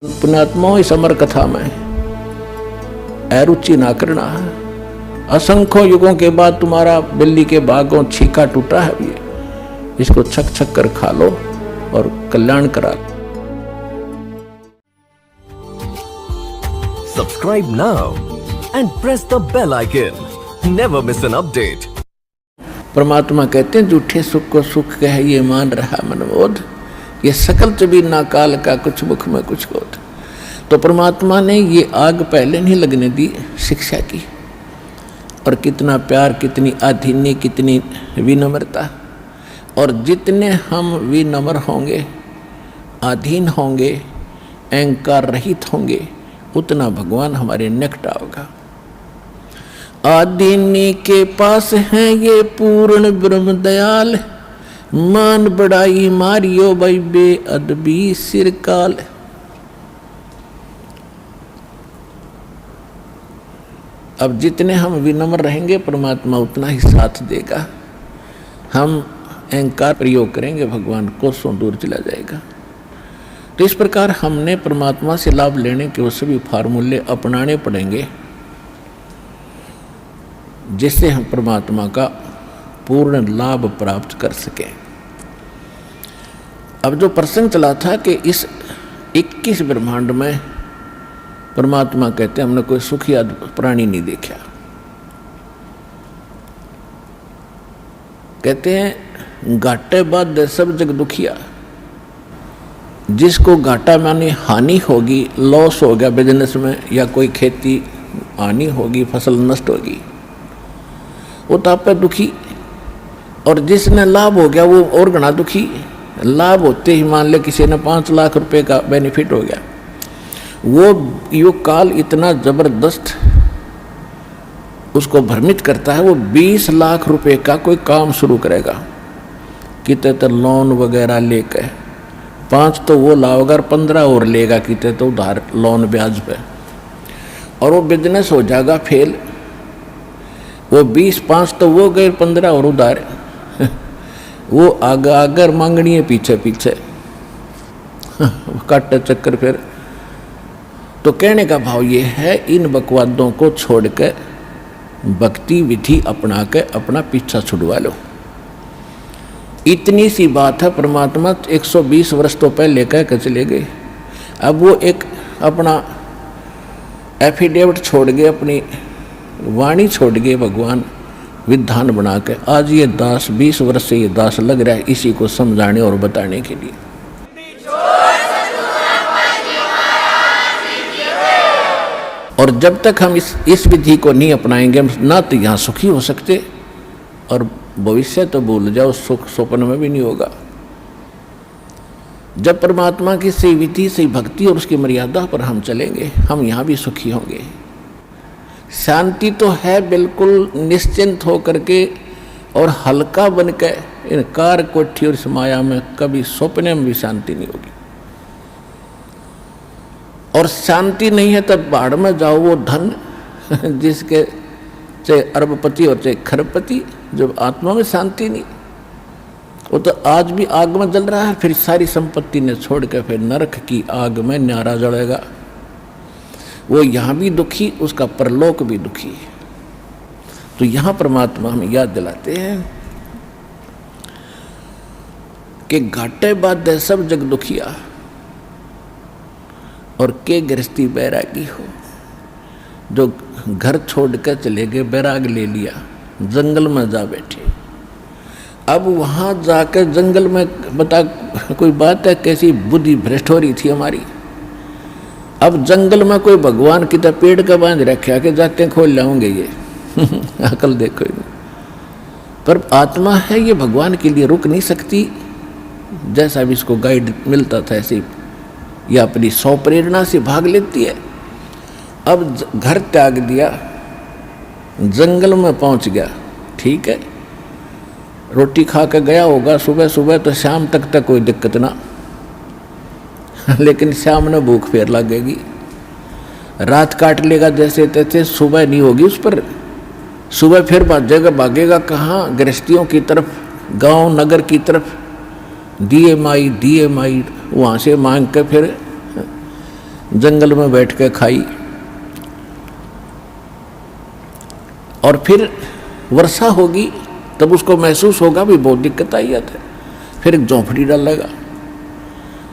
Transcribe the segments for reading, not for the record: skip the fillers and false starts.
पुण्यात्माओं इस अमर कथा में अरुचि ना करना है। असंख्य युगों के बाद तुम्हारा बिल्ली के बागों छीका टूटा है, ये इसको छक छक कर खा लो और कल्याण करा लो। Subscribe now and press the bell icon. Never miss an update. परमात्मा कहते हैं झूठे सुख को सुख कह ये मान रहा मनमोद, ये सकल चबीना काल का कुछ मुख में कुछ क्रोध। तो परमात्मा ने ये आग पहले नहीं लगने दी शिक्षा की। और कितना प्यार, कितनी अधीनी, कितनी विनम्रता। और जितने हम विनम्र होंगे, अधीन होंगे, अहंकार रहित होंगे, उतना भगवान हमारे निकट आओगा। आदीनी के पास है ये पूर्ण ब्रह्म दयाल, मान बड़ाई मारियो भाई बेअदबी सिरकाल। अब जितने हम विनम्र रहेंगे परमात्मा उतना ही साथ देगा। हम अहंकार प्रयोग करेंगे भगवान कोसों दूर चला जाएगा। तो इस प्रकार हमने परमात्मा से लाभ लेने के वो सभी फार्मूले अपनाने पड़ेंगे जिससे हम परमात्मा का पूर्ण लाभ प्राप्त कर सकें। अब जो प्रसंग चला था कि इस 21 ब्रह्मांड में परमात्मा कहते हैं हमने कोई सुखी प्राणी नहीं देखा। कहते हैं घाटे बाद सब जग दुखिया। जिसको घाटा माने हानि होगी, लॉस हो गया बिजनेस में, या कोई खेती हानि होगी, फसल नष्ट होगी, वो तो आप पे दुखी। और जिसने लाभ हो गया वो और घना दुखी। लाभ होते ही मान ले किसी ने 5 लाख रुपए का बेनिफिट हो गया, वो युग काल इतना जबरदस्त उसको भ्रमित करता है। वो 20 लाख रुपए का कोई काम शुरू करेगा, कितने तो लोन वगैरह लेकर 5 तो वो लाओगा और 15 और लेगा, कितने तो उधार लोन ब्याज पे, और वो बिजनेस हो जाएगा फेल। वो 20-5 तो वो गए, 15 और उधार। वो आगर मांगनी है पीछे पीछे काटे चक्कर। फिर तो कहने का भाव ये है, इन बकवादों को छोड़कर भक्ति विधि अपना के अपना पीछा छुड़वा लो। इतनी सी बात है। परमात्मा 120 वर्ष तो पहले कह के चले गए। अब वो एक अपना एफिडेविट छोड़ गए, अपनी वाणी छोड़ गए भगवान विधान बना के। आज ये दास 20 वर्ष से ये दास लग रहा है इसी को समझाने और बताने के लिए। और जब तक हम इस विधि को नहीं अपनाएंगे, हम ना तो यहाँ सुखी हो सकते, और भविष्य तो भूल जाओ, सुख स्वप्न में भी नहीं होगा। जब परमात्मा की सही विधि, सही भक्ति और उसकी मर्यादा पर हम चलेंगे, हम यहाँ भी सुखी होंगे। शांति तो है बिल्कुल निश्चिंत हो करके और हल्का बन के। इन कार कोठी और इस माया में कभी सपने में भी शांति नहीं होगी। और शांति नहीं है तब बाढ़ में जाओ, वो धन जिसके चाहे अरबपति और चाहे खरबपति, जब आत्मा में शांति नहीं, वो तो आज भी आग में जल रहा है, फिर सारी संपत्ति ने छोड़ के फिर नरक की आग में न्यारा जलेगा। वो यहाँ भी दुखी, उसका परलोक भी दुखी। तो यहाँ परमात्मा हमें याद दिलाते हैं कि घाटे बाद सब जग दुखिया, और के गृहस्थी बैरागी हो। जो घर छोड़ कर चले गए, बैराग ले लिया, जंगल में जा बैठे। अब वहाँ जाकर जंगल में बता कोई बात है, कैसी बुद्धि भ्रष्ट हो रही थी हमारी। अब जंगल में कोई भगवान की तरह पेड़ का बांध रखे कि जाते खोल लाऊंगे ये अकल देखो। पर आत्मा है ये भगवान के लिए रुक नहीं सकती। जैसा भी इसको गाइड मिलता था ऐसे ये अपनी सौ प्रेरणा से भाग लेती है। अब घर त्याग दिया, जंगल में पहुंच गया, ठीक है, रोटी खा कर गया होगा सुबह सुबह, तो शाम तक कोई दिक्कत ना। लेकिन शाम ने भूख फेर लगेगी, रात काट लेगा जैसे तैसे, सुबह नहीं होगी उस पर। सुबह फिर भागेगा कहाँ? गृहस्थियों की तरफ, गांव नगर की तरफ। दिए माई वहाँ से मांग के फिर जंगल में बैठ के खाई। और फिर वर्षा होगी तब उसको महसूस होगा भी बहुत दिक्कत आई है। फिर एक झोंपड़ी डालेगा।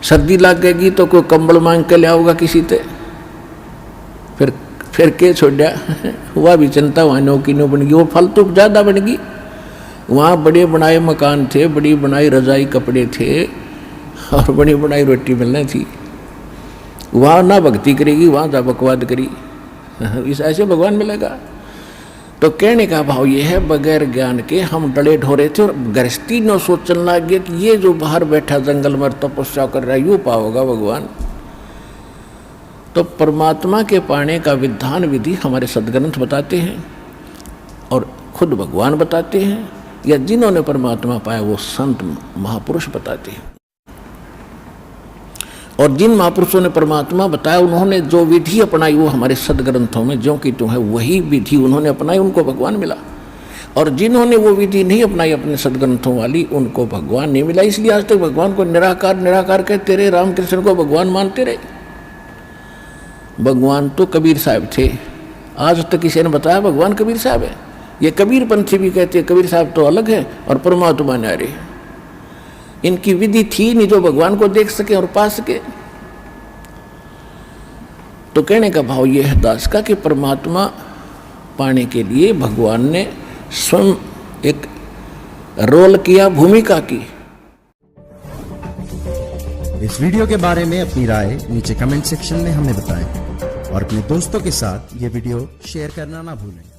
सर्दी लग गएगी तो कोई कंबल मांग के ले आओगा किसी से। फिर के छोड़ा वह भी चिंता वहाँ नौकी नो बन गई, वो फालतू ज़्यादा बन गई। वहाँ बड़े बनाए मकान थे, बड़ी बनाई रजाई कपड़े थे और बड़ी बनाई रोटी मिलनी थी। वहाँ ना भक्ति करेगी, वहाँ जा बकवाद करी। इस ऐसे भगवान मिलेगा। तो कहने का भाव ये है, बगैर ज्ञान के हम डले ढोरे थे और गृहस्थी न सोचने लग गए कि ये जो बाहर बैठा जंगल में तपस्या कर रहा है यूँ पाओगा भगवान। तो परमात्मा के पाने का विधान विधि हमारे सदग्रंथ बताते हैं और खुद भगवान बताते हैं, या जिन्होंने परमात्मा पाया वो संत महापुरुष बताते हैं। और जिन महापुरुषों ने परमात्मा बताया उन्होंने जो विधि अपनाई वो हमारे सदग्रंथों में ज्यों की त्यों है वही विधि उन्होंने अपनाई, उनको भगवान मिला। और जिन्होंने वो विधि नहीं अपनाई अपने सदग्रंथों वाली उनको भगवान नहीं मिला। इसलिए आज तक भगवान को निराकार निराकार कहते रहे, रामकृष्ण को भगवान मानते रहे। भगवान तो कबीर साहब थे, आज तक किसी ने बताया भगवान कबीर साहब है। ये कबीर पंथी भी कहते हैं कबीर साहब तो अलग है और परमात्मा न्यारे। इनकी विधि थी नहीं जो भगवान को देख सके और पा सके। तो कहने का भाव यह है दास का कि परमात्मा पाने के लिए भगवान ने स्वयं एक रोल किया, भूमिका की। इस वीडियो के बारे में अपनी राय नीचे कमेंट सेक्शन में हमें बताएं और अपने दोस्तों के साथ ये वीडियो शेयर करना ना भूलें।